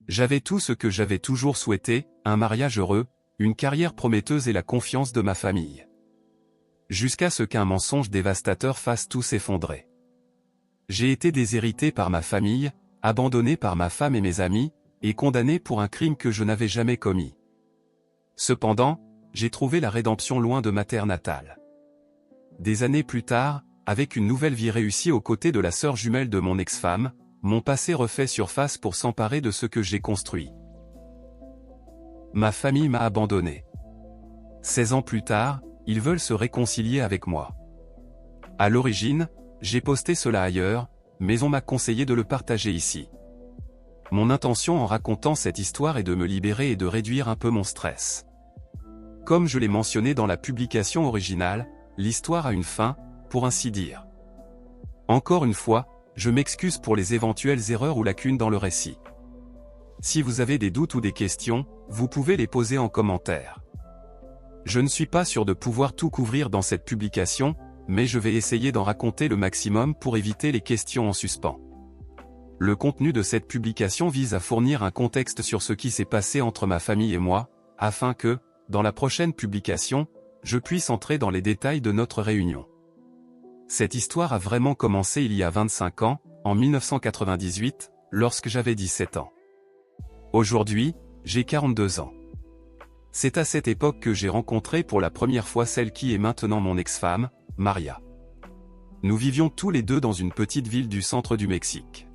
J'avais tout ce que j'avais toujours souhaité, un mariage heureux, une carrière prometteuse et la confiance de ma famille. Jusqu'à ce qu'un mensonge dévastateur fasse tout s'effondrer. J'ai été déshérité par ma famille, abandonné par ma femme et mes amis, et condamné pour un crime que je n'avais jamais commis. Cependant, j'ai trouvé la rédemption loin de ma terre natale. Des années plus tard, avec une nouvelle vie réussie aux côtés de la sœur jumelle de mon ex-femme, mon passé refait surface pour s'emparer de ce que j'ai construit. Ma famille m'a abandonné. 16 ans plus tard, ils veulent se réconcilier avec moi. À l'origine, j'ai posté cela ailleurs, mais on m'a conseillé de le partager ici. Mon intention en racontant cette histoire est de me libérer et de réduire un peu mon stress. Comme je l'ai mentionné dans la publication originale, l'histoire a une fin, pour ainsi dire. Encore une fois, je m'excuse pour les éventuelles erreurs ou lacunes dans le récit. Si vous avez des doutes ou des questions, vous pouvez les poser en commentaire. Je ne suis pas sûr de pouvoir tout couvrir dans cette publication, mais je vais essayer d'en raconter le maximum pour éviter les questions en suspens. Le contenu de cette publication vise à fournir un contexte sur ce qui s'est passé entre ma famille et moi, afin que, dans la prochaine publication, je puisse entrer dans les détails de notre réunion. Cette histoire a vraiment commencé il y a 25 ans, en 1998, lorsque j'avais 17 ans. Aujourd'hui, j'ai 42 ans. C'est à cette époque que j'ai rencontré pour la première fois celle qui est maintenant mon ex-femme, Maria. Nous vivions tous les deux dans une petite ville du centre du Mexique.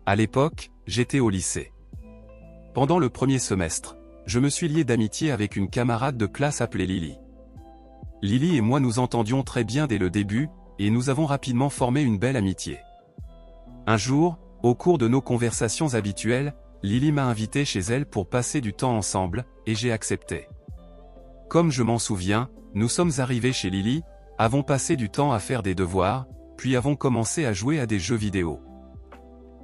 À l'époque, j'étais au lycée. Pendant le premier semestre, je me suis lié d'amitié avec une camarade de classe appelée Lily. Lily et moi nous entendions très bien dès le début, et nous avons rapidement formé une belle amitié. Un jour, au cours de nos conversations habituelles, Lily m'a invité chez elle pour passer du temps ensemble, et j'ai accepté. Comme je m'en souviens, nous sommes arrivés chez Lily, avons passé du temps à faire des devoirs, puis avons commencé à jouer à des jeux vidéo.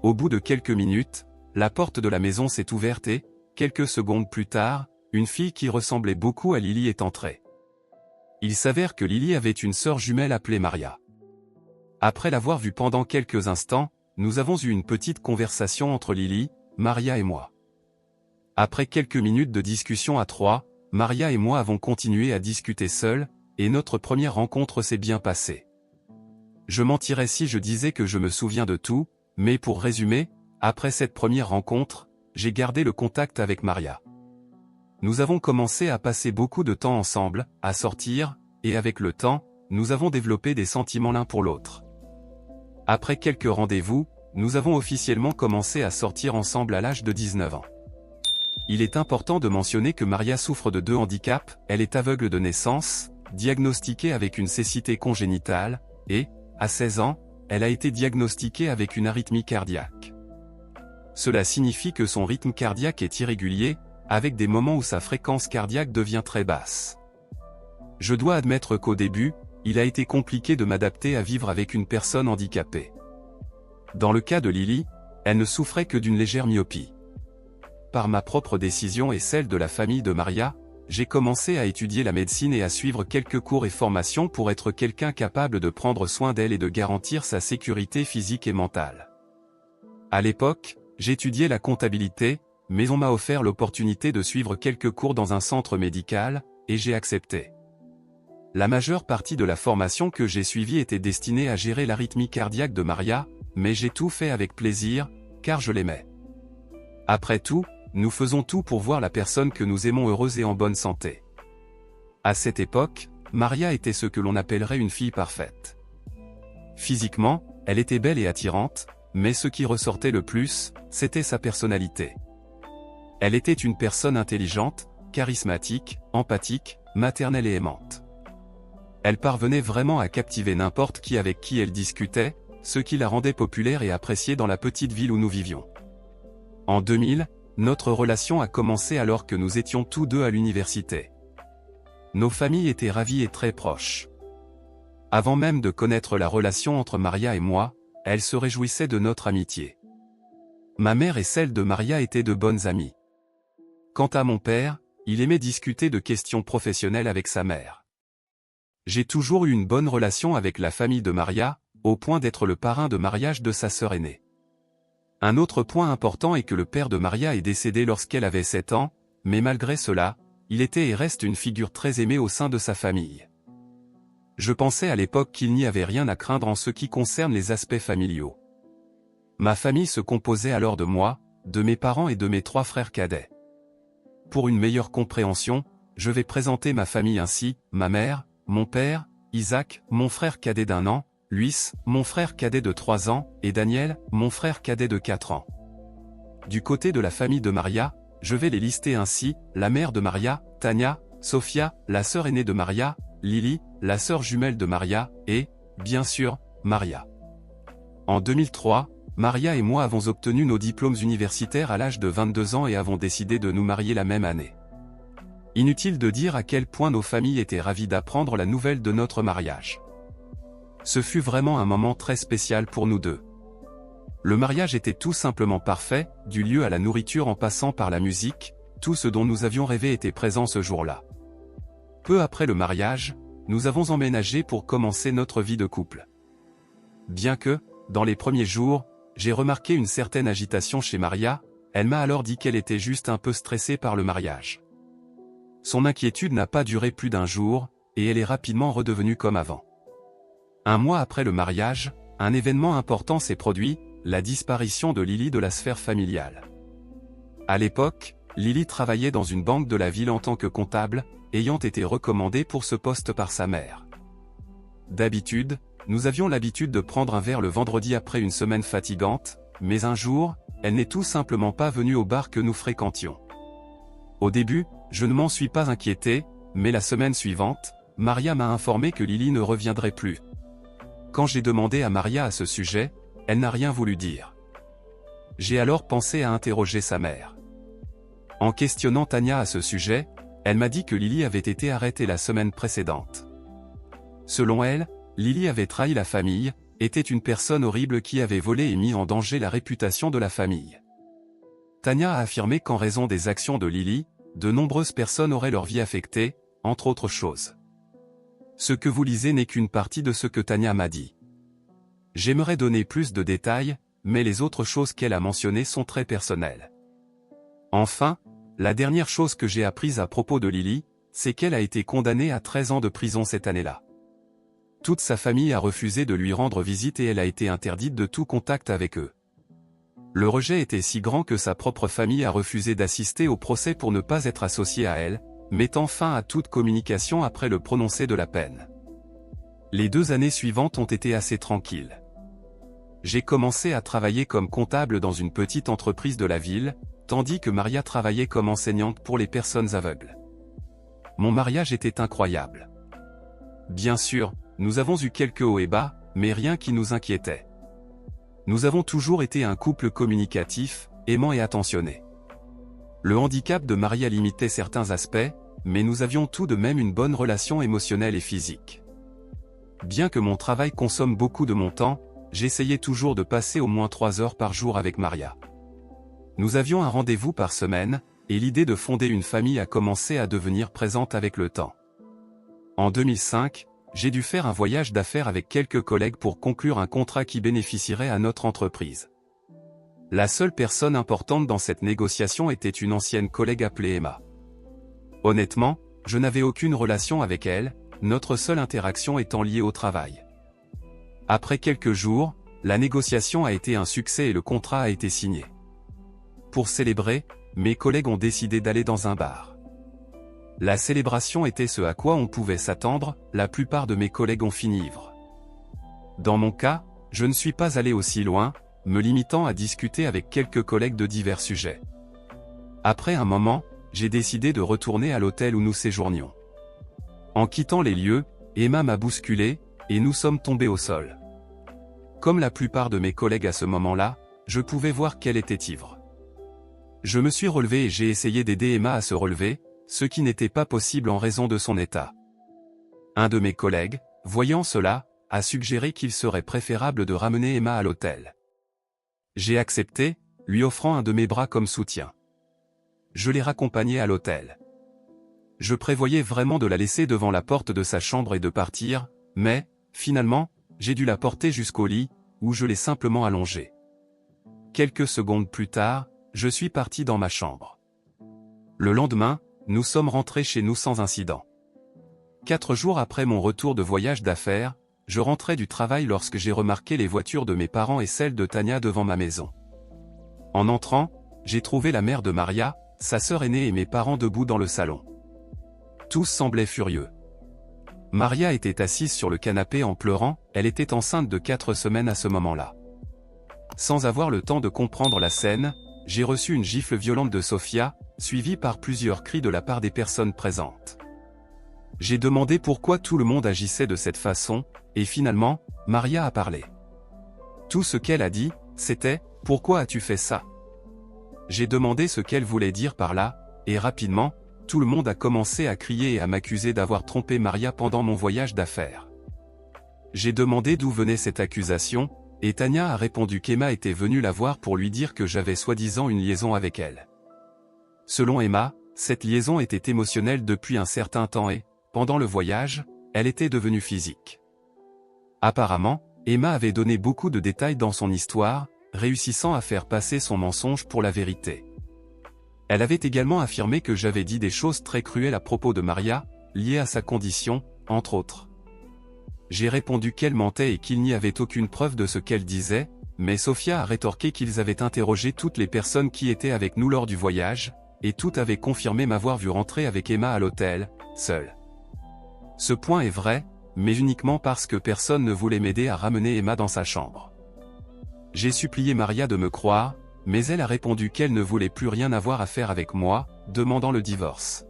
Au bout de quelques minutes, la porte de la maison s'est ouverte et, quelques secondes plus tard, une fille qui ressemblait beaucoup à Lily est entrée. Il s'avère que Lily avait une sœur jumelle appelée Maria. Après l'avoir vue pendant quelques instants, nous avons eu une petite conversation entre Lily, Maria et moi. Après quelques minutes de discussion à trois, Maria et moi avons continué à discuter seuls, et notre première rencontre s'est bien passée. Je mentirais si je disais que je me souviens de tout, mais pour résumer, après cette première rencontre, j'ai gardé le contact avec Maria. Nous avons commencé à passer beaucoup de temps ensemble, à sortir, et avec le temps, nous avons développé des sentiments l'un pour l'autre. Après quelques rendez-vous, nous avons officiellement commencé à sortir ensemble à l'âge de 19 ans. Il est important de mentionner que Maria souffre de 2 handicaps, elle est aveugle de naissance, diagnostiquée avec une cécité congénitale, et, à 16 ans, elle a été diagnostiquée avec une arythmie cardiaque. Cela signifie que son rythme cardiaque est irrégulier, avec des moments où sa fréquence cardiaque devient très basse. Je dois admettre qu'au début, il a été compliqué de m'adapter à vivre avec une personne handicapée. Dans le cas de Lily, elle ne souffrait que d'une légère myopie. Par ma propre décision et celle de la famille de Maria, j'ai commencé à étudier la médecine et à suivre quelques cours et formations pour être quelqu'un capable de prendre soin d'elle et de garantir sa sécurité physique et mentale. À l'époque, j'étudiais la comptabilité, mais on m'a offert l'opportunité de suivre quelques cours dans un centre médical, et j'ai accepté. La majeure partie de la formation que j'ai suivie était destinée à gérer l'arythmie cardiaque de Maria, mais j'ai tout fait avec plaisir, car je l'aimais. Après tout, nous faisons tout pour voir la personne que nous aimons heureuse et en bonne santé. À cette époque, Maria était ce que l'on appellerait une fille parfaite. Physiquement, elle était belle et attirante, mais ce qui ressortait le plus, c'était sa personnalité. Elle était une personne intelligente, charismatique, empathique, maternelle et aimante. Elle parvenait vraiment à captiver n'importe qui avec qui elle discutait, ce qui la rendait populaire et appréciée dans la petite ville où nous vivions. En 2000, notre relation a commencé alors que nous étions tous deux à l'université. Nos familles étaient ravies et très proches. Avant même de connaître la relation entre Maria et moi, elle se réjouissait de notre amitié. Ma mère et celle de Maria étaient de bonnes amies. Quant à mon père, il aimait discuter de questions professionnelles avec sa mère. J'ai toujours eu une bonne relation avec la famille de Maria, au point d'être le parrain de mariage de sa sœur aînée. Un autre point important est que le père de Maria est décédé lorsqu'elle avait 7 ans, mais malgré cela, il était et reste une figure très aimée au sein de sa famille. Je pensais à l'époque qu'il n'y avait rien à craindre en ce qui concerne les aspects familiaux. Ma famille se composait alors de moi, de mes parents et de mes 3 frères cadets. Pour une meilleure compréhension, je vais présenter ma famille ainsi: ma mère, mon père, Isaac, mon frère cadet d'1 an, Luis, mon frère cadet de 3 ans, et Daniel, mon frère cadet de 4 ans. Du côté de la famille de Maria, je vais les lister ainsi: la mère de Maria, Tania, Sofia, la sœur aînée de Maria, Lily, la sœur jumelle de Maria, et, bien sûr, Maria. En 2003, Maria et moi avons obtenu nos diplômes universitaires à l'âge de 22 ans et avons décidé de nous marier la même année. Inutile de dire à quel point nos familles étaient ravies d'apprendre la nouvelle de notre mariage. Ce fut vraiment un moment très spécial pour nous deux. Le mariage était tout simplement parfait, du lieu à la nourriture en passant par la musique, tout ce dont nous avions rêvé était présent ce jour-là. Peu après le mariage, nous avons emménagé pour commencer notre vie de couple. Bien que, dans les premiers jours, j'ai remarqué une certaine agitation chez Maria, elle m'a alors dit qu'elle était juste un peu stressée par le mariage. Son inquiétude n'a pas duré plus d'1 jour, et elle est rapidement redevenue comme avant. 1 mois après le mariage, un événement important s'est produit, la disparition de Lily de la sphère familiale. À l'époque, Lily travaillait dans une banque de la ville en tant que comptable, ayant été recommandée pour ce poste par sa mère. D'habitude, nous avions l'habitude de prendre un verre le vendredi après une semaine fatigante, mais un jour, elle n'est tout simplement pas venue au bar que nous fréquentions. Au début, je ne m'en suis pas inquiété, mais la semaine suivante, Maria m'a informé que Lily ne reviendrait plus. Quand j'ai demandé à Maria à ce sujet, elle n'a rien voulu dire. J'ai alors pensé à interroger sa mère. En questionnant Tania à ce sujet, elle m'a dit que Lily avait été arrêtée la semaine précédente. Selon elle, Lily avait trahi la famille, était une personne horrible qui avait volé et mis en danger la réputation de la famille. Tania a affirmé qu'en raison des actions de Lily, de nombreuses personnes auraient leur vie affectée, entre autres choses. Ce que vous lisez n'est qu'une partie de ce que Tania m'a dit. J'aimerais donner plus de détails, mais les autres choses qu'elle a mentionnées sont très personnelles. Enfin, la dernière chose que j'ai apprise à propos de Lily, c'est qu'elle a été condamnée à 13 ans de prison cette année-là. Toute sa famille a refusé de lui rendre visite et elle a été interdite de tout contact avec eux. Le rejet était si grand que sa propre famille a refusé d'assister au procès pour ne pas être associée à elle, mettant fin à toute communication après le prononcé de la peine. Les 2 années suivantes ont été assez tranquilles. J'ai commencé à travailler comme comptable dans une petite entreprise de la ville, tandis que Maria travaillait comme enseignante pour les personnes aveugles. Mon mariage était incroyable. Bien sûr, nous avons eu quelques hauts et bas, mais rien qui nous inquiétait. Nous avons toujours été un couple communicatif, aimant et attentionné. Le handicap de Maria limitait certains aspects, mais nous avions tout de même une bonne relation émotionnelle et physique. Bien que mon travail consomme beaucoup de mon temps, j'essayais toujours de passer au moins 3 heures par jour avec Maria. Nous avions un rendez-vous par semaine, et l'idée de fonder une famille a commencé à devenir présente avec le temps. En 2005, j'ai dû faire un voyage d'affaires avec quelques collègues pour conclure un contrat qui bénéficierait à notre entreprise. La seule personne importante dans cette négociation était une ancienne collègue appelée Emma. Honnêtement, je n'avais aucune relation avec elle, notre seule interaction étant liée au travail. Après quelques jours, la négociation a été un succès et le contrat a été signé. Pour célébrer, mes collègues ont décidé d'aller dans un bar. La célébration était ce à quoi on pouvait s'attendre, la plupart de mes collègues ont fini ivres. Dans mon cas, je ne suis pas allé aussi loin, me limitant à discuter avec quelques collègues de divers sujets. Après un moment, j'ai décidé de retourner à l'hôtel où nous séjournions. En quittant les lieux, Emma m'a bousculé, et nous sommes tombés au sol. Comme la plupart de mes collègues à ce moment-là, je pouvais voir qu'elle était ivre. Je me suis relevé et j'ai essayé d'aider Emma à se relever, ce qui n'était pas possible en raison de son état. Un de mes collègues, voyant cela, a suggéré qu'il serait préférable de ramener Emma à l'hôtel. J'ai accepté, lui offrant un de mes bras comme soutien. Je l'ai raccompagnée à l'hôtel. Je prévoyais vraiment de la laisser devant la porte de sa chambre et de partir, mais, finalement, j'ai dû la porter jusqu'au lit, où je l'ai simplement allongée. Quelques secondes plus tard, je suis parti dans ma chambre. Le lendemain, nous sommes rentrés chez nous sans incident. 4 jours après mon retour de voyage d'affaires, je rentrais du travail lorsque j'ai remarqué les voitures de mes parents et celle de Tania devant ma maison. En entrant, j'ai trouvé la mère de Maria, sa sœur aînée et mes parents debout dans le salon. Tous semblaient furieux. Maria était assise sur le canapé en pleurant, elle était enceinte de 4 semaines à ce moment-là. Sans avoir le temps de comprendre la scène, j'ai reçu une gifle violente de Sofia, suivie par plusieurs cris de la part des personnes présentes. J'ai demandé pourquoi tout le monde agissait de cette façon, et finalement, Maria a parlé. Tout ce qu'elle a dit, c'était « Pourquoi as-tu fait ça ?» J'ai demandé ce qu'elle voulait dire par là, et rapidement, tout le monde a commencé à crier et à m'accuser d'avoir trompé Maria pendant mon voyage d'affaires. J'ai demandé d'où venait cette accusation, et Tania a répondu qu'Emma était venue la voir pour lui dire que j'avais soi-disant une liaison avec elle. Selon Emma, cette liaison était émotionnelle depuis un certain temps et, pendant le voyage, elle était devenue physique. Apparemment, Emma avait donné beaucoup de détails dans son histoire, réussissant à faire passer son mensonge pour la vérité. Elle avait également affirmé que j'avais dit des choses très cruelles à propos de Maria, liées à sa condition, entre autres. J'ai répondu qu'elle mentait et qu'il n'y avait aucune preuve de ce qu'elle disait, mais Sofia a rétorqué qu'ils avaient interrogé toutes les personnes qui étaient avec nous lors du voyage, et toutes avaient confirmé m'avoir vu rentrer avec Emma à l'hôtel, seule. Ce point est vrai, mais uniquement parce que personne ne voulait m'aider à ramener Emma dans sa chambre. J'ai supplié Maria de me croire, mais elle a répondu qu'elle ne voulait plus rien avoir à faire avec moi, demandant le divorce.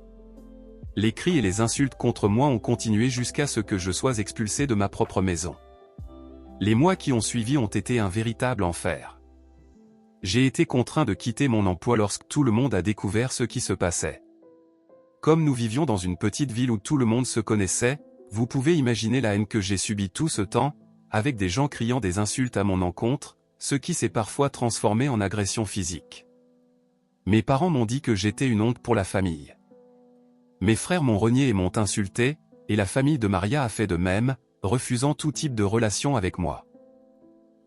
Les cris et les insultes contre moi ont continué jusqu'à ce que je sois expulsé de ma propre maison. Les mois qui ont suivi ont été un véritable enfer. J'ai été contraint de quitter mon emploi lorsque tout le monde a découvert ce qui se passait. Comme nous vivions dans une petite ville où tout le monde se connaissait, vous pouvez imaginer la haine que j'ai subie tout ce temps, avec des gens criant des insultes à mon encontre, ce qui s'est parfois transformé en agression physique. Mes parents m'ont dit que j'étais une honte pour la famille. Mes frères m'ont renié et m'ont insulté, et la famille de Maria a fait de même, refusant tout type de relation avec moi.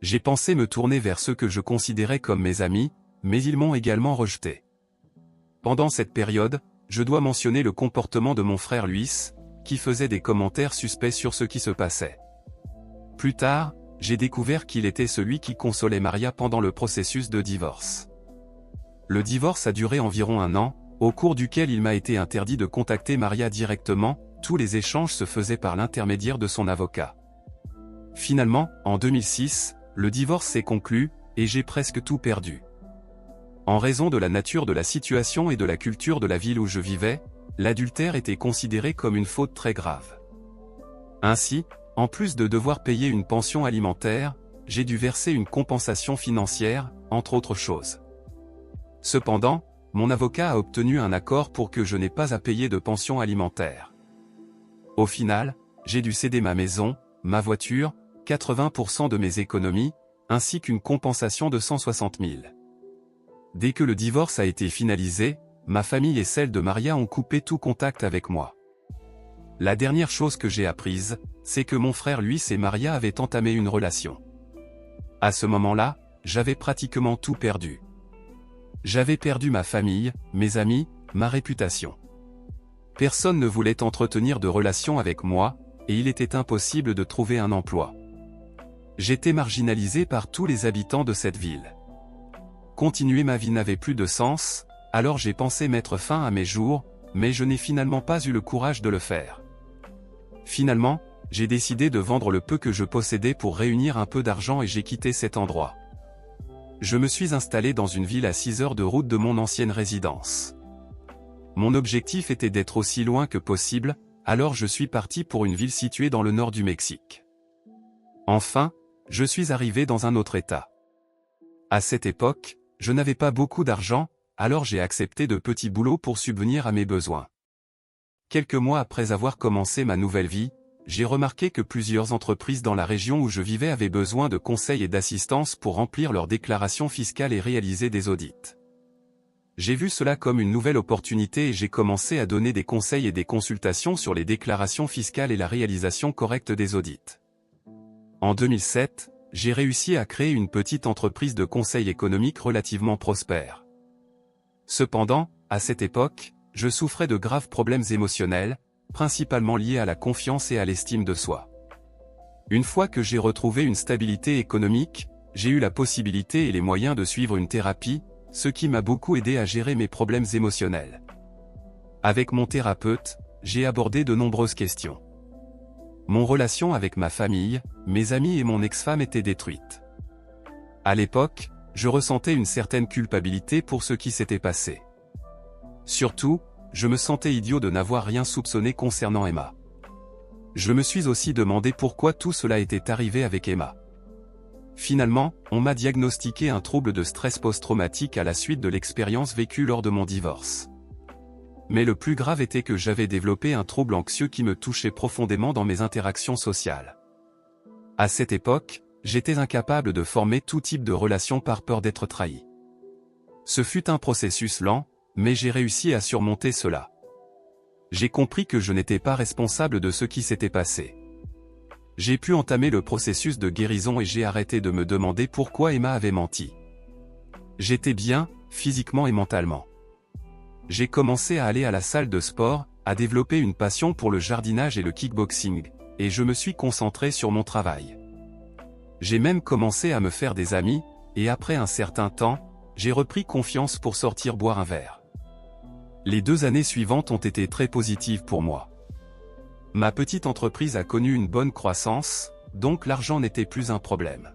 J'ai pensé me tourner vers ceux que je considérais comme mes amis, mais ils m'ont également rejeté. Pendant cette période, je dois mentionner le comportement de mon frère Luis, qui faisait des commentaires suspects sur ce qui se passait. Plus tard, j'ai découvert qu'il était celui qui consolait Maria pendant le processus de divorce. Le divorce a duré environ 1 an, au cours duquel il m'a été interdit de contacter Maria directement, tous les échanges se faisaient par l'intermédiaire de son avocat. Finalement, en 2006, le divorce s'est conclu, et j'ai presque tout perdu. En raison de la nature de la situation et de la culture de la ville où je vivais, l'adultère était considéré comme une faute très grave. Ainsi, en plus de devoir payer une pension alimentaire, j'ai dû verser une compensation financière, entre autres choses. Cependant, mon avocat a obtenu un accord pour que je n'ai pas à payer de pension alimentaire. Au final, j'ai dû céder ma maison, ma voiture, 80% de mes économies, ainsi qu'une compensation de 160 000. Dès que le divorce a été finalisé, ma famille et celle de Maria ont coupé tout contact avec moi. La dernière chose que j'ai apprise, c'est que mon frère Luis et Maria avaient entamé une relation. À ce moment-là, j'avais pratiquement tout perdu. J'avais perdu ma famille, mes amis, ma réputation. Personne ne voulait entretenir de relation avec moi, et il était impossible de trouver un emploi. J'étais marginalisé par tous les habitants de cette ville. Continuer ma vie n'avait plus de sens, alors j'ai pensé mettre fin à mes jours, mais je n'ai finalement pas eu le courage de le faire. Finalement, j'ai décidé de vendre le peu que je possédais pour réunir un peu d'argent et j'ai quitté cet endroit. Je me suis installé dans une ville à 6 heures de route de mon ancienne résidence. Mon objectif était d'être aussi loin que possible, alors je suis parti pour une ville située dans le nord du Mexique. Enfin, je suis arrivé dans un autre état. À cette époque, je n'avais pas beaucoup d'argent, alors j'ai accepté de petits boulots pour subvenir à mes besoins. Quelques mois après avoir commencé ma nouvelle vie, j'ai remarqué que plusieurs entreprises dans la région où je vivais avaient besoin de conseils et d'assistance pour remplir leurs déclarations fiscales et réaliser des audits. J'ai vu cela comme une nouvelle opportunité et j'ai commencé à donner des conseils et des consultations sur les déclarations fiscales et la réalisation correcte des audits. En 2007, j'ai réussi à créer une petite entreprise de conseil économique relativement prospère. Cependant, à cette époque, je souffrais de graves problèmes émotionnels, principalement liés à la confiance et à l'estime de soi. Une fois que j'ai retrouvé une stabilité économique, j'ai eu la possibilité et les moyens de suivre une thérapie, ce qui m'a beaucoup aidé à gérer mes problèmes émotionnels. Avec mon thérapeute, j'ai abordé de nombreuses questions. Mon relation avec ma famille, mes amis et mon ex-femme était détruite. À l'époque, je ressentais une certaine culpabilité pour ce qui s'était passé. Surtout, je me sentais idiot de n'avoir rien soupçonné concernant Emma. Je me suis aussi demandé pourquoi tout cela était arrivé avec Emma. Finalement, on m'a diagnostiqué un trouble de stress post-traumatique à la suite de l'expérience vécue lors de mon divorce. Mais le plus grave était que j'avais développé un trouble anxieux qui me touchait profondément dans mes interactions sociales. À cette époque, j'étais incapable de former tout type de relation par peur d'être trahi. Ce fut un processus lent, mais j'ai réussi à surmonter cela. J'ai compris que je n'étais pas responsable de ce qui s'était passé. J'ai pu entamer le processus de guérison et j'ai arrêté de me demander pourquoi Emma avait menti. J'étais bien, physiquement et mentalement. J'ai commencé à aller à la salle de sport, à développer une passion pour le jardinage et le kickboxing, et je me suis concentré sur mon travail. J'ai même commencé à me faire des amis, et après un certain temps, j'ai repris confiance pour sortir boire un verre. Les 2 années suivantes ont été très positives pour moi. Ma petite entreprise a connu une bonne croissance, donc l'argent n'était plus un problème.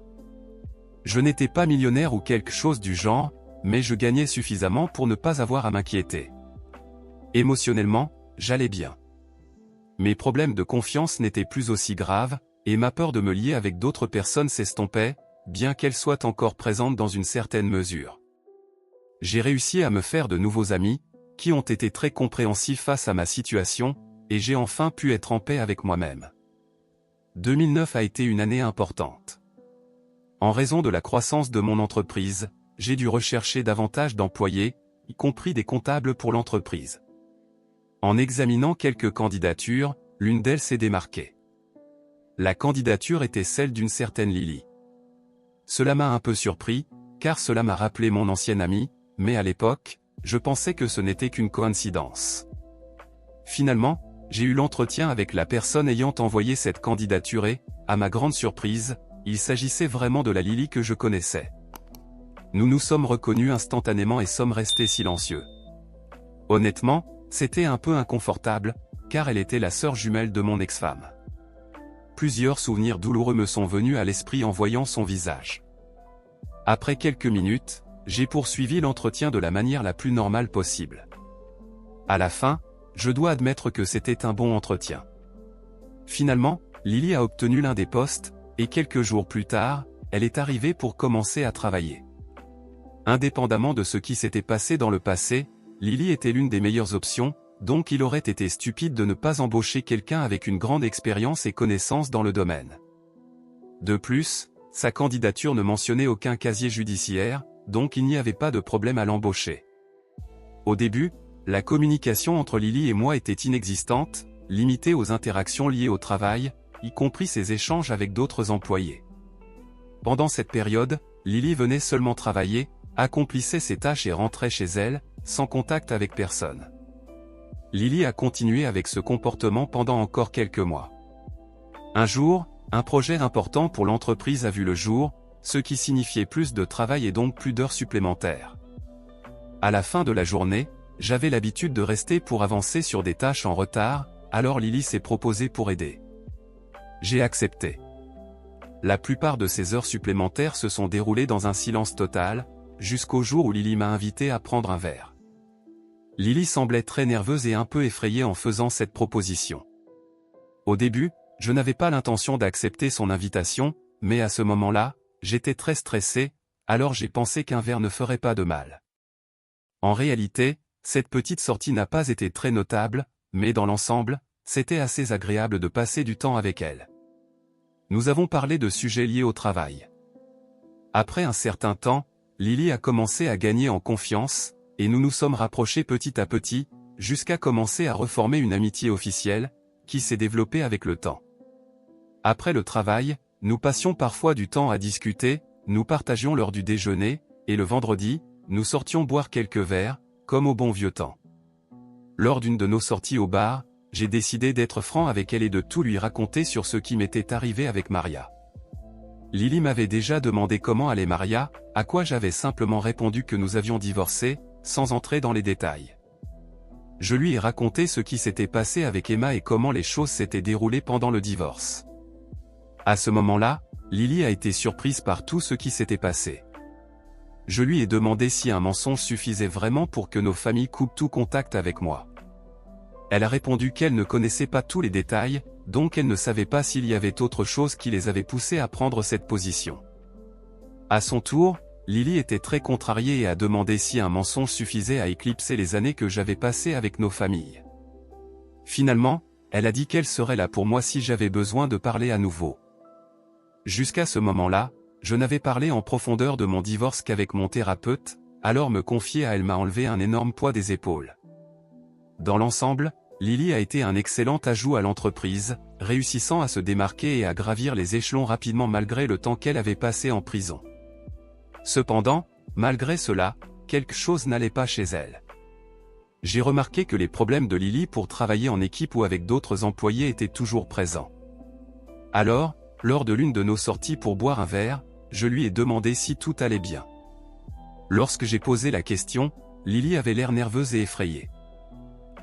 Je n'étais pas millionnaire ou quelque chose du genre, mais je gagnais suffisamment pour ne pas avoir à m'inquiéter. Émotionnellement, j'allais bien. Mes problèmes de confiance n'étaient plus aussi graves, et ma peur de me lier avec d'autres personnes s'estompait, bien qu'elle soit encore présente dans une certaine mesure. J'ai réussi à me faire de nouveaux amis, qui ont été très compréhensifs face à ma situation, et j'ai enfin pu être en paix avec moi-même. 2009 a été une année importante. En raison de la croissance de mon entreprise, j'ai dû rechercher davantage d'employés, y compris des comptables pour l'entreprise. En examinant quelques candidatures, l'une d'elles s'est démarquée. La candidature était celle d'une certaine Lily. Cela m'a un peu surpris, car cela m'a rappelé mon ancienne amie, mais à l'époque, je pensais que ce n'était qu'une coïncidence. Finalement, j'ai eu l'entretien avec la personne ayant envoyé cette candidature et, à ma grande surprise, il s'agissait vraiment de la Lily que je connaissais. Nous nous sommes reconnus instantanément et sommes restés silencieux. Honnêtement, c'était un peu inconfortable, car elle était la sœur jumelle de mon ex-femme. Plusieurs souvenirs douloureux me sont venus à l'esprit en voyant son visage. Après quelques minutes, j'ai poursuivi l'entretien de la manière la plus normale possible. À la fin, je dois admettre que c'était un bon entretien. Finalement, Lily a obtenu l'un des postes, et quelques jours plus tard, elle est arrivée pour commencer à travailler. Indépendamment de ce qui s'était passé dans le passé, Lily était l'une des meilleures options, donc il aurait été stupide de ne pas embaucher quelqu'un avec une grande expérience et connaissance dans le domaine. De plus, sa candidature ne mentionnait aucun casier judiciaire, donc il n'y avait pas de problème à l'embaucher. Au début, la communication entre Lily et moi était inexistante, limitée aux interactions liées au travail, y compris ses échanges avec d'autres employés. Pendant cette période, Lily venait seulement travailler, accomplissait ses tâches et rentrait chez elle, sans contact avec personne. Lily a continué avec ce comportement pendant encore quelques mois. Un jour, un projet important pour l'entreprise a vu le jour, ce qui signifiait plus de travail et donc plus d'heures supplémentaires. À la fin de la journée, j'avais l'habitude de rester pour avancer sur des tâches en retard, alors Lily s'est proposée pour aider. J'ai accepté. La plupart de ces heures supplémentaires se sont déroulées dans un silence total, jusqu'au jour où Lily m'a invité à prendre un verre. Lily semblait très nerveuse et un peu effrayée en faisant cette proposition. Au début, je n'avais pas l'intention d'accepter son invitation, mais à ce moment-là, j'étais très stressé, alors j'ai pensé qu'un verre ne ferait pas de mal. En réalité, cette petite sortie n'a pas été très notable, mais dans l'ensemble, c'était assez agréable de passer du temps avec elle. Nous avons parlé de sujets liés au travail. Après un certain temps, Lily a commencé à gagner en confiance, et nous nous sommes rapprochés petit à petit, jusqu'à commencer à reformer une amitié officielle, qui s'est développée avec le temps. Après le travail, nous passions parfois du temps à discuter, nous partagions l'heure du déjeuner, et le vendredi, nous sortions boire quelques verres, comme au bon vieux temps. Lors d'une de nos sorties au bar, j'ai décidé d'être franc avec elle et de tout lui raconter sur ce qui m'était arrivé avec Maria. Lily m'avait déjà demandé comment allait Maria, à quoi j'avais simplement répondu que nous avions divorcé, sans entrer dans les détails. Je lui ai raconté ce qui s'était passé avec Emma et comment les choses s'étaient déroulées pendant le divorce. À ce moment-là, Lily a été surprise par tout ce qui s'était passé. Je lui ai demandé si un mensonge suffisait vraiment pour que nos familles coupent tout contact avec moi. Elle a répondu qu'elle ne connaissait pas tous les détails, donc elle ne savait pas s'il y avait autre chose qui les avait poussés à prendre cette position. À son tour, Lily était très contrariée et a demandé si un mensonge suffisait à éclipser les années que j'avais passées avec nos familles. Finalement, elle a dit qu'elle serait là pour moi si j'avais besoin de parler à nouveau. Jusqu'à ce moment-là, je n'avais parlé en profondeur de mon divorce qu'avec mon thérapeute, alors me confier à elle m'a enlevé un énorme poids des épaules. Dans l'ensemble, Lily a été un excellent ajout à l'entreprise, réussissant à se démarquer et à gravir les échelons rapidement malgré le temps qu'elle avait passé en prison. Cependant, malgré cela, quelque chose n'allait pas chez elle. J'ai remarqué que les problèmes de Lily pour travailler en équipe ou avec d'autres employés étaient toujours présents. Alors, lors de l'une de nos sorties pour boire un verre, je lui ai demandé si tout allait bien. Lorsque j'ai posé la question, Lily avait l'air nerveuse et effrayée.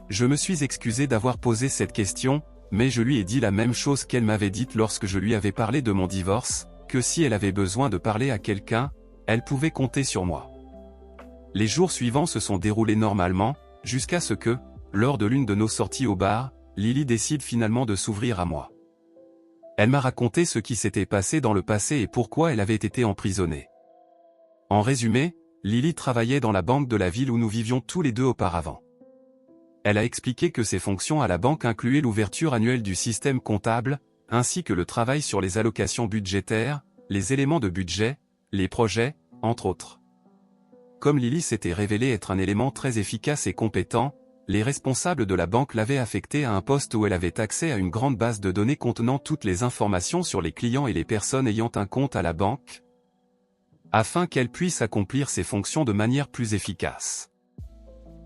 Je me suis excusé d'avoir posé cette question, mais je lui ai dit la même chose qu'elle m'avait dite lorsque je lui avais parlé de mon divorce, que si elle avait besoin de parler à quelqu'un, elle pouvait compter sur moi. Les jours suivants se sont déroulés normalement, jusqu'à ce que, lors de l'une de nos sorties au bar, Lily décide finalement de s'ouvrir à moi. Elle m'a raconté ce qui s'était passé dans le passé et pourquoi elle avait été emprisonnée. En résumé, Lily travaillait dans la banque de la ville où nous vivions tous les deux auparavant. Elle a expliqué que ses fonctions à la banque incluaient l'ouverture annuelle du système comptable, ainsi que le travail sur les allocations budgétaires, les éléments de budget, les projets, entre autres. Comme Lily s'était révélée être un élément très efficace et compétent, les responsables de la banque l'avaient affectée à un poste où elle avait accès à une grande base de données contenant toutes les informations sur les clients et les personnes ayant un compte à la banque, afin qu'elle puisse accomplir ses fonctions de manière plus efficace.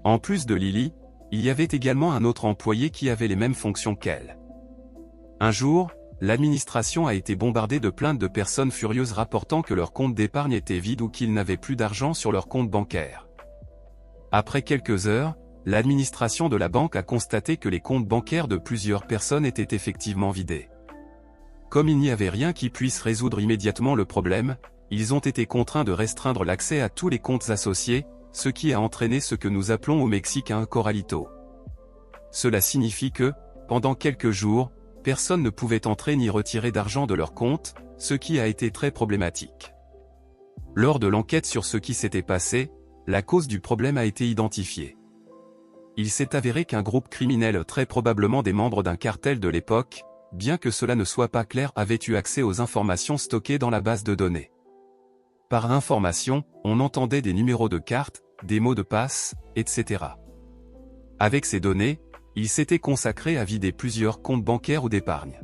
En plus de Lily, il y avait également un autre employé qui avait les mêmes fonctions qu'elle. Un jour, l'administration a été bombardée de plaintes de personnes furieuses rapportant que leur compte d'épargne était vide ou qu'ils n'avaient plus d'argent sur leur compte bancaire. Après quelques heures, l'administration de la banque a constaté que les comptes bancaires de plusieurs personnes étaient effectivement vidés. Comme il n'y avait rien qui puisse résoudre immédiatement le problème, ils ont été contraints de restreindre l'accès à tous les comptes associés, ce qui a entraîné ce que nous appelons au Mexique un corralito. Cela signifie que, pendant quelques jours, personne ne pouvait entrer ni retirer d'argent de leur compte, ce qui a été très problématique. Lors de l'enquête sur ce qui s'était passé, la cause du problème a été identifiée. Il s'est avéré qu'un groupe criminel, très probablement des membres d'un cartel de l'époque, bien que cela ne soit pas clair, avait eu accès aux informations stockées dans la base de données. Par information, on entendait des numéros de carte, des mots de passe, etc. Avec ces données, il s'était consacré à vider plusieurs comptes bancaires ou d'épargne.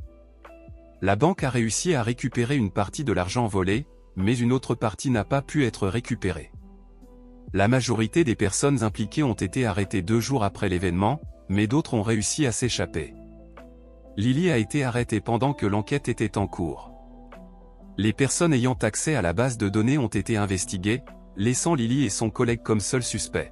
La banque a réussi à récupérer une partie de l'argent volé, mais une autre partie n'a pas pu être récupérée. La majorité des personnes impliquées ont été arrêtées 2 jours après l'événement, mais d'autres ont réussi à s'échapper. Lily a été arrêtée pendant que l'enquête était en cours. Les personnes ayant accès à la base de données ont été investiguées, laissant Lily et son collègue comme seuls suspects.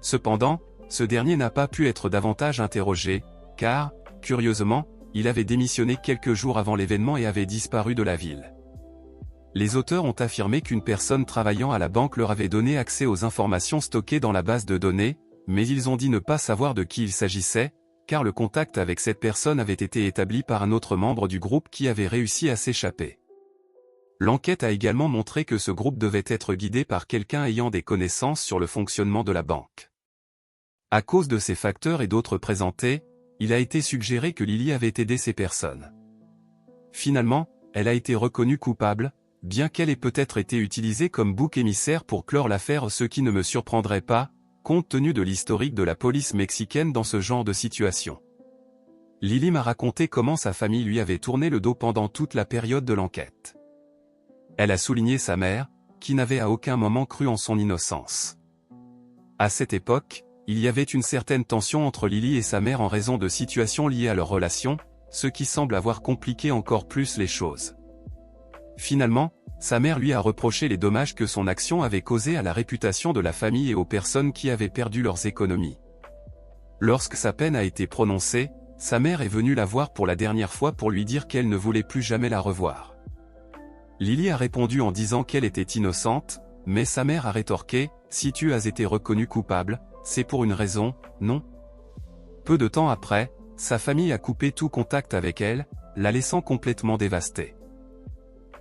Cependant, ce dernier n'a pas pu être davantage interrogé, car, curieusement, il avait démissionné quelques jours avant l'événement et avait disparu de la ville. Les auteurs ont affirmé qu'une personne travaillant à la banque leur avait donné accès aux informations stockées dans la base de données, mais ils ont dit ne pas savoir de qui il s'agissait, car le contact avec cette personne avait été établi par un autre membre du groupe qui avait réussi à s'échapper. L'enquête a également montré que ce groupe devait être guidé par quelqu'un ayant des connaissances sur le fonctionnement de la banque. À cause de ces facteurs et d'autres présentés, il a été suggéré que Lily avait aidé ces personnes. Finalement, elle a été reconnue coupable, bien qu'elle ait peut-être été utilisée comme bouc émissaire pour clore l'affaire, ce qui ne me surprendrait pas, compte tenu de l'historique de la police mexicaine dans ce genre de situation. Lily m'a raconté comment sa famille lui avait tourné le dos pendant toute la période de l'enquête. Elle a souligné sa mère, qui n'avait à aucun moment cru en son innocence. À cette époque, il y avait une certaine tension entre Lily et sa mère en raison de situations liées à leur relation, ce qui semble avoir compliqué encore plus les choses. Finalement, sa mère lui a reproché les dommages que son action avait causés à la réputation de la famille et aux personnes qui avaient perdu leurs économies. Lorsque sa peine a été prononcée, sa mère est venue la voir pour la dernière fois pour lui dire qu'elle ne voulait plus jamais la revoir. Lily a répondu en disant qu'elle était innocente, mais sa mère a rétorqué « Si tu as été reconnu coupable, c'est pour une raison, non ?» Peu de temps après, sa famille a coupé tout contact avec elle, la laissant complètement dévastée.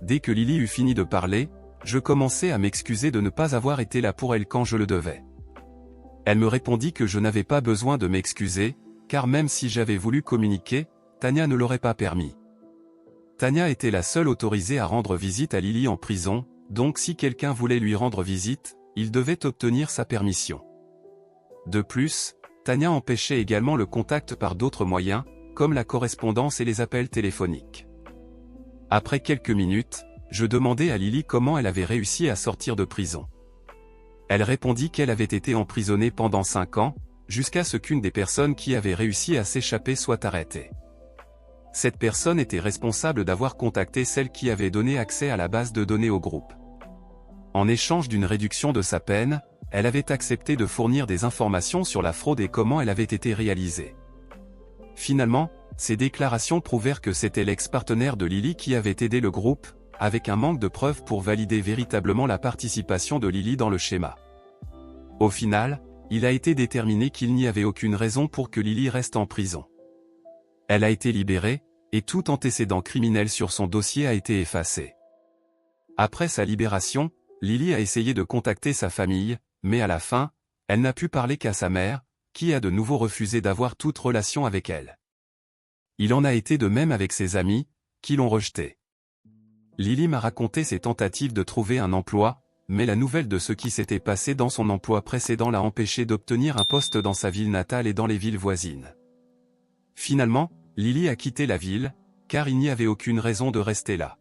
Dès que Lily eut fini de parler, je commençais à m'excuser de ne pas avoir été là pour elle quand je le devais. Elle me répondit que je n'avais pas besoin de m'excuser, car même si j'avais voulu communiquer, Tania ne l'aurait pas permis. Tania était la seule autorisée à rendre visite à Lily en prison, donc si quelqu'un voulait lui rendre visite, il devait obtenir sa permission. De plus, Tania empêchait également le contact par d'autres moyens, comme la correspondance et les appels téléphoniques. Après quelques minutes, je demandai à Lily comment elle avait réussi à sortir de prison. Elle répondit qu'elle avait été emprisonnée pendant 5 ans, jusqu'à ce qu'une des personnes qui avait réussi à s'échapper soit arrêtée. Cette personne était responsable d'avoir contacté celle qui avait donné accès à la base de données au groupe. En échange d'une réduction de sa peine, elle avait accepté de fournir des informations sur la fraude et comment elle avait été réalisée. Finalement, ces déclarations prouvèrent que c'était l'ex-partenaire de Lily qui avait aidé le groupe, avec un manque de preuves pour valider véritablement la participation de Lily dans le schéma. Au final, il a été déterminé qu'il n'y avait aucune raison pour que Lily reste en prison. Elle a été libérée, et tout antécédent criminel sur son dossier a été effacé. Après sa libération, Lily a essayé de contacter sa famille, mais à la fin, elle n'a pu parler qu'à sa mère, qui a de nouveau refusé d'avoir toute relation avec elle. Il en a été de même avec ses amis, qui l'ont rejetée. Lily m'a raconté ses tentatives de trouver un emploi, mais la nouvelle de ce qui s'était passé dans son emploi précédent l'a empêché d'obtenir un poste dans sa ville natale et dans les villes voisines. Finalement, Lily a quitté la ville, car il n'y avait aucune raison de rester là.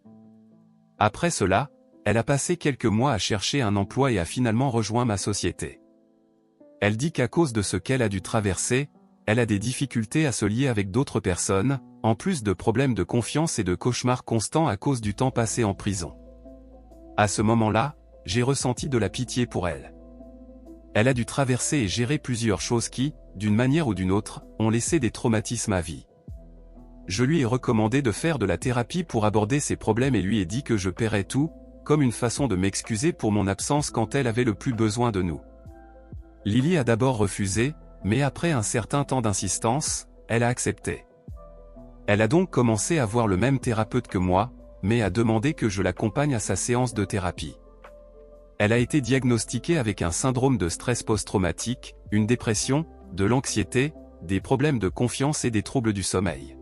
Après cela, elle a passé quelques mois à chercher un emploi et a finalement rejoint ma société. Elle dit qu'à cause de ce qu'elle a dû traverser, elle a des difficultés à se lier avec d'autres personnes, en plus de problèmes de confiance et de cauchemars constants à cause du temps passé en prison. À ce moment-là, j'ai ressenti de la pitié pour elle. Elle a dû traverser et gérer plusieurs choses qui, d'une manière ou d'une autre, ont laissé des traumatismes à vie. Je lui ai recommandé de faire de la thérapie pour aborder ses problèmes et lui ai dit que je paierais tout, comme une façon de m'excuser pour mon absence quand elle avait le plus besoin de nous. Lily a d'abord refusé, mais après un certain temps d'insistance, elle a accepté. Elle a donc commencé à voir le même thérapeute que moi, mais a demandé que je l'accompagne à sa séance de thérapie. Elle a été diagnostiquée avec un syndrome de stress post-traumatique, une dépression, de l'anxiété, des problèmes de confiance et des troubles du sommeil.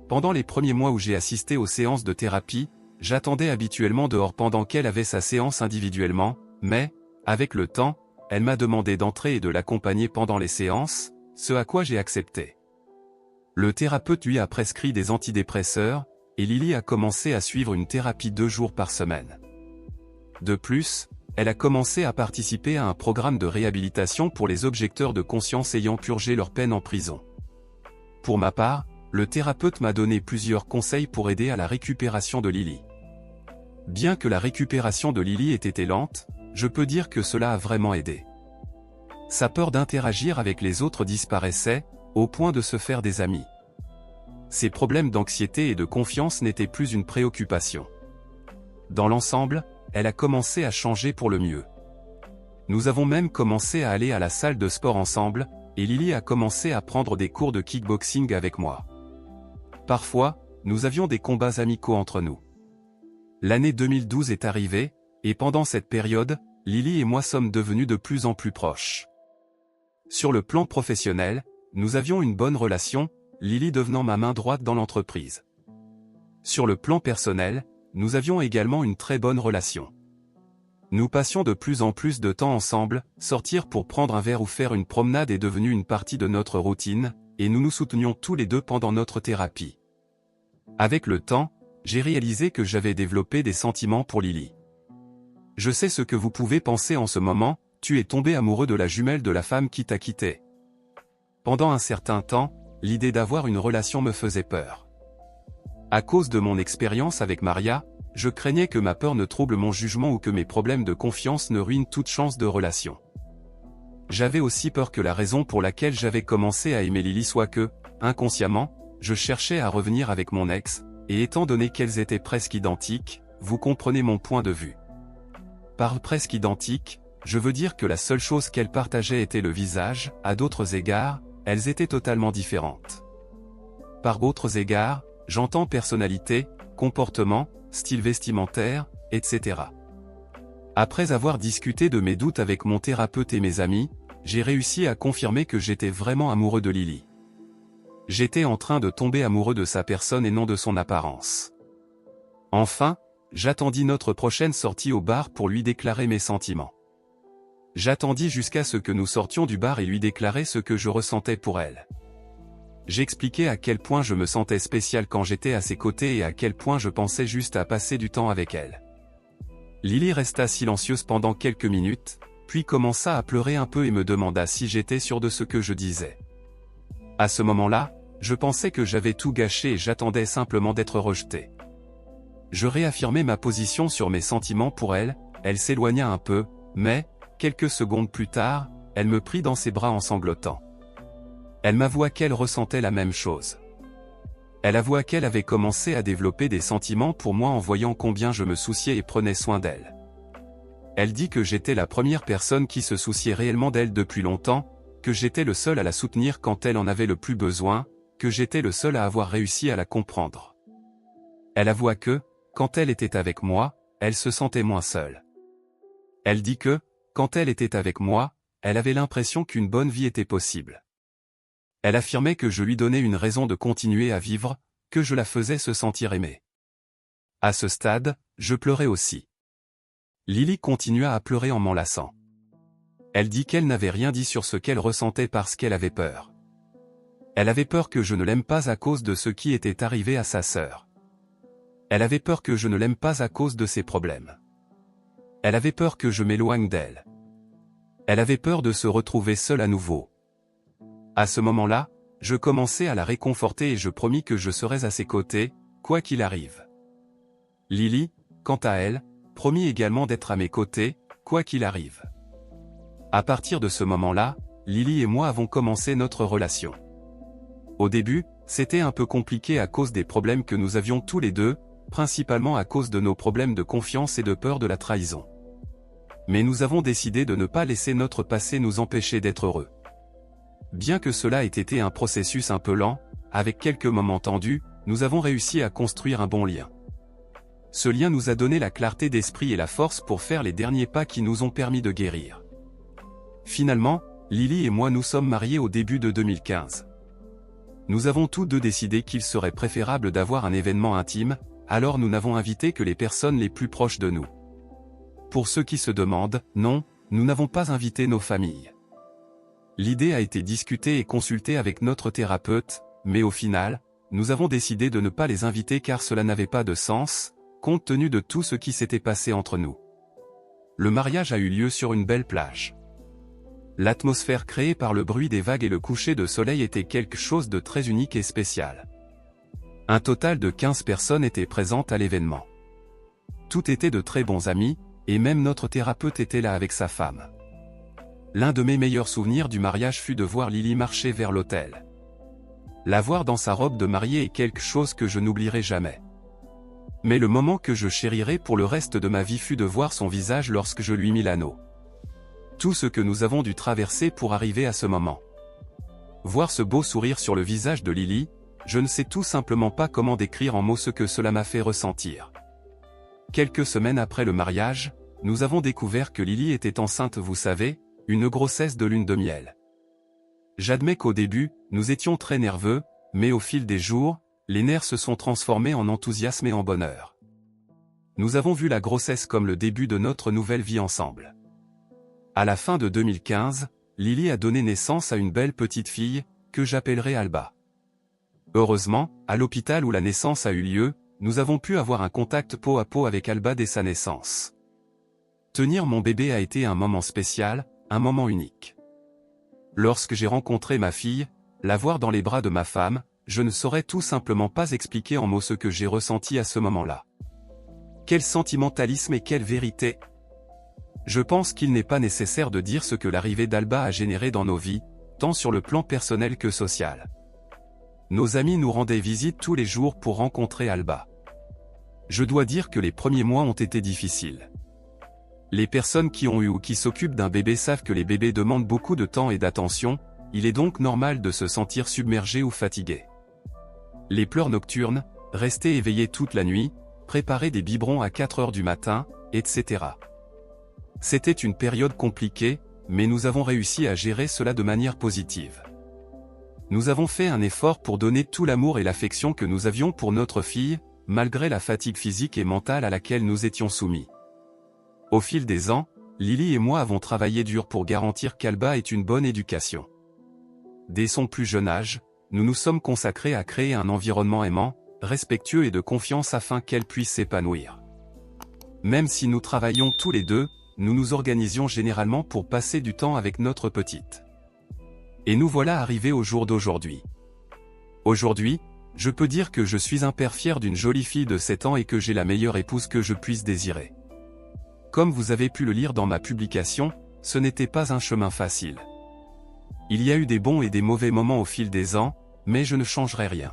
Pendant les premiers mois où j'ai assisté aux séances de thérapie, j'attendais habituellement dehors pendant qu'elle avait sa séance individuellement, mais, avec le temps, elle m'a demandé d'entrer et de l'accompagner pendant les séances, ce à quoi j'ai accepté. Le thérapeute lui a prescrit des antidépresseurs, et Lily a commencé à suivre une thérapie 2 jours par semaine. De plus, elle a commencé à participer à un programme de réhabilitation pour les objecteurs de conscience ayant purgé leur peine en prison. Pour ma part, le thérapeute m'a donné plusieurs conseils pour aider à la récupération de Lily. Bien que la récupération de Lily ait été lente, je peux dire que cela a vraiment aidé. Sa peur d'interagir avec les autres disparaissait, au point de se faire des amis. Ses problèmes d'anxiété et de confiance n'étaient plus une préoccupation. Dans l'ensemble, elle a commencé à changer pour le mieux. Nous avons même commencé à aller à la salle de sport ensemble, et Lily a commencé à prendre des cours de kickboxing avec moi. Parfois, nous avions des combats amicaux entre nous. L'année 2012 est arrivée, et pendant cette période, Lily et moi sommes devenus de plus en plus proches. Sur le plan professionnel, nous avions une bonne relation, Lily devenant ma main droite dans l'entreprise. Sur le plan personnel, nous avions également une très bonne relation. Nous passions de plus en plus de temps ensemble, sortir pour prendre un verre ou faire une promenade est devenu une partie de notre routine, et nous nous soutenions tous les deux pendant notre thérapie. Avec le temps, j'ai réalisé que j'avais développé des sentiments pour Lily. Je sais ce que vous pouvez penser en ce moment, tu es tombé amoureux de la jumelle de la femme qui t'a quitté. Pendant un certain temps, l'idée d'avoir une relation me faisait peur. À cause de mon expérience avec Maria, je craignais que ma peur ne trouble mon jugement ou que mes problèmes de confiance ne ruinent toute chance de relation. J'avais aussi peur que la raison pour laquelle j'avais commencé à aimer Lily soit que, inconsciemment, je cherchais à revenir avec mon ex, et étant donné qu'elles étaient presque identiques, vous comprenez mon point de vue. Par presque identiques, je veux dire que la seule chose qu'elles partageaient était le visage, à d'autres égards, elles étaient totalement différentes. Par d'autres égards, j'entends personnalité, comportement, style vestimentaire, etc. Après avoir discuté de mes doutes avec mon thérapeute et mes amis, j'ai réussi à confirmer que j'étais vraiment amoureux de Lily. J'étais en train de tomber amoureux de sa personne et non de son apparence. Enfin, j'attendis notre prochaine sortie au bar pour lui déclarer mes sentiments. J'attendis jusqu'à ce que nous sortions du bar et lui déclarer ce que je ressentais pour elle. J'expliquais à quel point je me sentais spécial quand j'étais à ses côtés et à quel point je pensais juste à passer du temps avec elle. Lily resta silencieuse pendant quelques minutes, puis commença à pleurer un peu et me demanda si j'étais sûr de ce que je disais. À ce moment-là, je pensais que j'avais tout gâché et j'attendais simplement d'être rejeté. Je réaffirmais ma position sur mes sentiments pour elle, elle s'éloigna un peu, mais, quelques secondes plus tard, elle me prit dans ses bras en sanglotant. Elle m'avoua qu'elle ressentait la même chose. Elle avoua qu'elle avait commencé à développer des sentiments pour moi en voyant combien je me souciais et prenais soin d'elle. Elle dit que j'étais la première personne qui se souciait réellement d'elle depuis longtemps, que j'étais le seul à la soutenir quand elle en avait le plus besoin, que j'étais le seul à avoir réussi à la comprendre. Elle avoua que, quand elle était avec moi, elle se sentait moins seule. Elle dit que, quand elle était avec moi, elle avait l'impression qu'une bonne vie était possible. Elle affirmait que je lui donnais une raison de continuer à vivre, que je la faisais se sentir aimée. À ce stade, je pleurais aussi. Lily continua à pleurer en m'enlaçant. Elle dit qu'elle n'avait rien dit sur ce qu'elle ressentait parce qu'elle avait peur. Elle avait peur que je ne l'aime pas à cause de ce qui était arrivé à sa sœur. Elle avait peur que je ne l'aime pas à cause de ses problèmes. Elle avait peur que je m'éloigne d'elle. Elle avait peur de se retrouver seule à nouveau. À ce moment-là, je commençais à la réconforter et je promis que je serais à ses côtés, quoi qu'il arrive. Lily, quant à elle, promit également d'être à mes côtés, quoi qu'il arrive. À partir de ce moment-là, Lily et moi avons commencé notre relation. Au début, c'était un peu compliqué à cause des problèmes que nous avions tous les deux, principalement à cause de nos problèmes de confiance et de peur de la trahison. Mais nous avons décidé de ne pas laisser notre passé nous empêcher d'être heureux. Bien que cela ait été un processus un peu lent, avec quelques moments tendus, nous avons réussi à construire un bon lien. Ce lien nous a donné la clarté d'esprit et la force pour faire les derniers pas qui nous ont permis de guérir. Finalement, Lily et moi nous sommes mariés au début de 2015. Nous avons tous deux décidé qu'il serait préférable d'avoir un événement intime, alors nous n'avons invité que les personnes les plus proches de nous. Pour ceux qui se demandent, non, nous n'avons pas invité nos familles. L'idée a été discutée et consultée avec notre thérapeute, mais au final, nous avons décidé de ne pas les inviter car cela n'avait pas de sens, compte tenu de tout ce qui s'était passé entre nous. Le mariage a eu lieu sur une belle plage. L'atmosphère créée par le bruit des vagues et le coucher de soleil était quelque chose de très unique et spécial. Un total de 15 personnes étaient présentes à l'événement. Tout étaient de très bons amis, et même notre thérapeute était là avec sa femme. L'un de mes meilleurs souvenirs du mariage fut de voir Lily marcher vers l'autel. La voir dans sa robe de mariée est quelque chose que je n'oublierai jamais. Mais le moment que je chérirai pour le reste de ma vie fut de voir son visage lorsque je lui mis l'anneau. Tout ce que nous avons dû traverser pour arriver à ce moment. Voir ce beau sourire sur le visage de Lily, je ne sais tout simplement pas comment décrire en mots ce que cela m'a fait ressentir. Quelques semaines après le mariage, nous avons découvert que Lily était enceinte, vous savez, une grossesse de lune de miel. J'admets qu'au début, nous étions très nerveux, mais au fil des jours, les nerfs se sont transformés en enthousiasme et en bonheur. Nous avons vu la grossesse comme le début de notre nouvelle vie ensemble. À la fin de 2015, Lily a donné naissance à une belle petite fille, que j'appellerai Alba. Heureusement, à l'hôpital où la naissance a eu lieu, nous avons pu avoir un contact peau à peau avec Alba dès sa naissance. Tenir mon bébé a été un moment spécial, un moment unique. Lorsque j'ai rencontré ma fille, la voir dans les bras de ma femme, je ne saurais tout simplement pas expliquer en mots ce que j'ai ressenti à ce moment-là. Quel sentimentalisme et quelle vérité! Je pense qu'il n'est pas nécessaire de dire ce que l'arrivée d'Alba a généré dans nos vies, tant sur le plan personnel que social. Nos amis nous rendaient visite tous les jours pour rencontrer Alba. Je dois dire que les premiers mois ont été difficiles. Les personnes qui ont eu ou qui s'occupent d'un bébé savent que les bébés demandent beaucoup de temps et d'attention, il est donc normal de se sentir submergé ou fatigué. Les pleurs nocturnes, rester éveillé toute la nuit, préparer des biberons à 4 heures du matin, etc. C'était une période compliquée, mais nous avons réussi à gérer cela de manière positive. Nous avons fait un effort pour donner tout l'amour et l'affection que nous avions pour notre fille, malgré la fatigue physique et mentale à laquelle nous étions soumis. Au fil des ans, Lily et moi avons travaillé dur pour garantir qu'Alba ait une bonne éducation. Dès son plus jeune âge, nous nous sommes consacrés à créer un environnement aimant, respectueux et de confiance afin qu'elle puisse s'épanouir. Même si nous travaillions tous les deux, nous nous organisions généralement pour passer du temps avec notre petite. Et nous voilà arrivés au jour d'aujourd'hui. Aujourd'hui, je peux dire que je suis un père fier d'une jolie fille de 7 ans et que j'ai la meilleure épouse que je puisse désirer. Comme vous avez pu le lire dans ma publication, ce n'était pas un chemin facile. Il y a eu des bons et des mauvais moments au fil des ans, mais je ne changerai rien.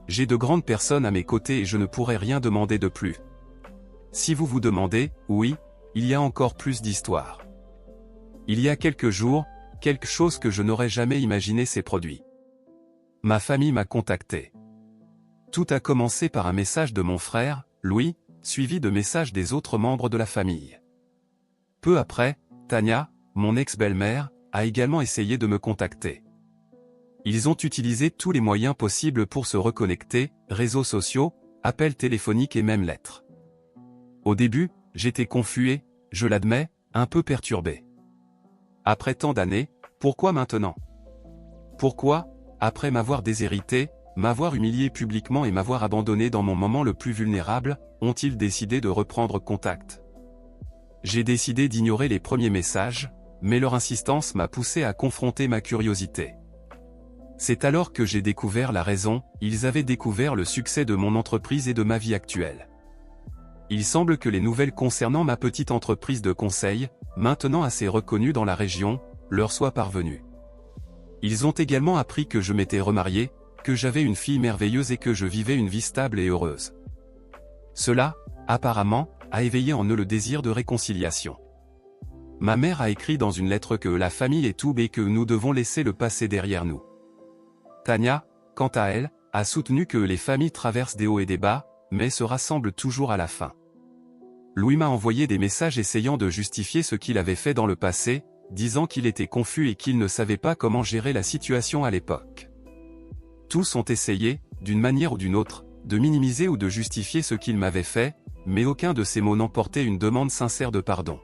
J'ai de grandes personnes à mes côtés et je ne pourrai rien demander de plus. Si vous vous demandez, oui, il y a encore plus d'histoires. Il y a quelques jours, quelque chose que je n'aurais jamais imaginé s'est produit. Ma famille m'a contacté. Tout a commencé par un message de mon frère, Louis, suivi de messages des autres membres de la famille. Peu après, Tania, mon ex-belle-mère, a également essayé de me contacter. Ils ont utilisé tous les moyens possibles pour se reconnecter, réseaux sociaux, appels téléphoniques et même lettres. Au début, j'étais confus et, je l'admets, un peu perturbé. Après tant d'années, pourquoi maintenant? Pourquoi, après m'avoir déshérité, m'avoir humilié publiquement et m'avoir abandonné dans mon moment le plus vulnérable, ont-ils décidé de reprendre contact? J'ai décidé d'ignorer les premiers messages, mais leur insistance m'a poussé à confronter ma curiosité. C'est alors que j'ai découvert la raison, ils avaient découvert le succès de mon entreprise et de ma vie actuelle. Il semble que les nouvelles concernant ma petite entreprise de conseil, maintenant assez reconnue dans la région, leur soient parvenues. Ils ont également appris que je m'étais remarié, que j'avais une fille merveilleuse et que je vivais une vie stable et heureuse. Cela, apparemment, a éveillé en eux le désir de réconciliation. Ma mère a écrit dans une lettre que la famille est tout et que nous devons laisser le passé derrière nous. Tania, quant à elle, a soutenu que les familles traversent des hauts et des bas, mais se rassemblent toujours à la fin. Louis m'a envoyé des messages essayant de justifier ce qu'il avait fait dans le passé, disant qu'il était confus et qu'il ne savait pas comment gérer la situation à l'époque. Tous ont essayé, d'une manière ou d'une autre, de minimiser ou de justifier ce qu'il m'avait fait, mais aucun de ces mots n'emportait une demande sincère de pardon.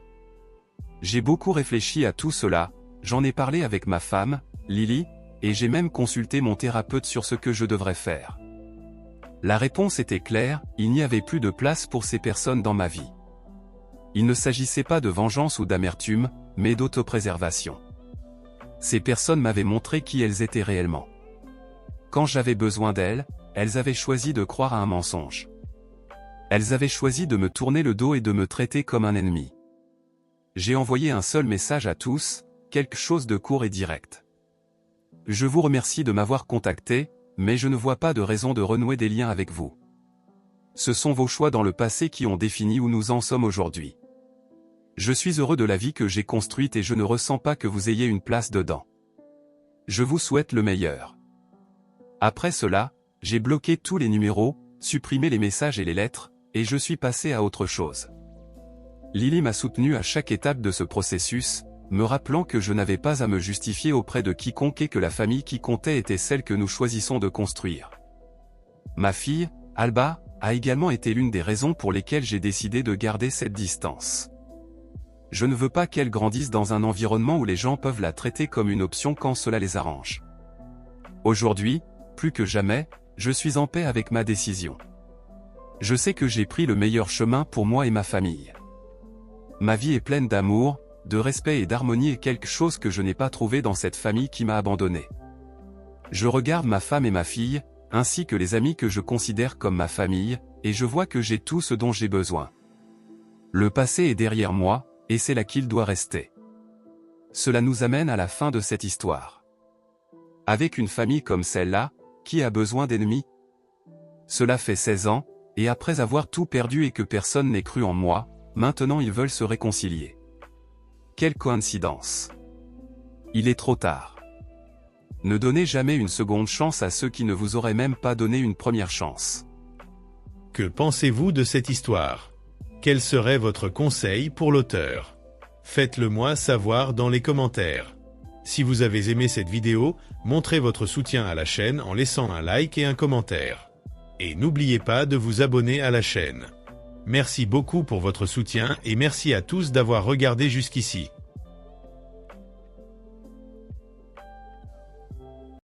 J'ai beaucoup réfléchi à tout cela, j'en ai parlé avec ma femme, Lily, et j'ai même consulté mon thérapeute sur ce que je devrais faire. La réponse était claire, il n'y avait plus de place pour ces personnes dans ma vie. Il ne s'agissait pas de vengeance ou d'amertume, mais d'autopréservation. Ces personnes m'avaient montré qui elles étaient réellement. Quand j'avais besoin d'elles, elles avaient choisi de croire à un mensonge. Elles avaient choisi de me tourner le dos et de me traiter comme un ennemi. J'ai envoyé un seul message à tous, quelque chose de court et direct. Je vous remercie de m'avoir contacté, mais je ne vois pas de raison de renouer des liens avec vous. Ce sont vos choix dans le passé qui ont défini où nous en sommes aujourd'hui. Je suis heureux de la vie que j'ai construite et je ne ressens pas que vous ayez une place dedans. Je vous souhaite le meilleur. Après cela, j'ai bloqué tous les numéros, supprimé les messages et les lettres, et je suis passé à autre chose. Lily m'a soutenu à chaque étape de ce processus, me rappelant que je n'avais pas à me justifier auprès de quiconque et que la famille qui comptait était celle que nous choisissons de construire. Ma fille, Alba, a également été l'une des raisons pour lesquelles j'ai décidé de garder cette distance. Je ne veux pas qu'elle grandisse dans un environnement où les gens peuvent la traiter comme une option quand cela les arrange. Aujourd'hui, plus que jamais, je suis en paix avec ma décision. Je sais que j'ai pris le meilleur chemin pour moi et ma famille. Ma vie est pleine d'amour, de respect et d'harmonie et quelque chose que je n'ai pas trouvé dans cette famille qui m'a abandonné. Je regarde ma femme et ma fille, ainsi que les amis que je considère comme ma famille, et je vois que j'ai tout ce dont j'ai besoin. Le passé est derrière moi, et c'est là qu'il doit rester. Cela nous amène à la fin de cette histoire. Avec une famille comme celle-là, qui a besoin d'ennemis? Cela fait 16 ans, et après avoir tout perdu et que personne n'ait cru en moi, maintenant ils veulent se réconcilier. Quelle coïncidence! Il est trop tard. Ne donnez jamais une seconde chance à ceux qui ne vous auraient même pas donné une première chance. Que pensez-vous de cette histoire? Quel serait votre conseil pour l'auteur? Faites-le moi savoir dans les commentaires. Si vous avez aimé cette vidéo, montrez votre soutien à la chaîne en laissant un like et un commentaire. Et n'oubliez pas de vous abonner à la chaîne. Merci beaucoup pour votre soutien et merci à tous d'avoir regardé jusqu'ici.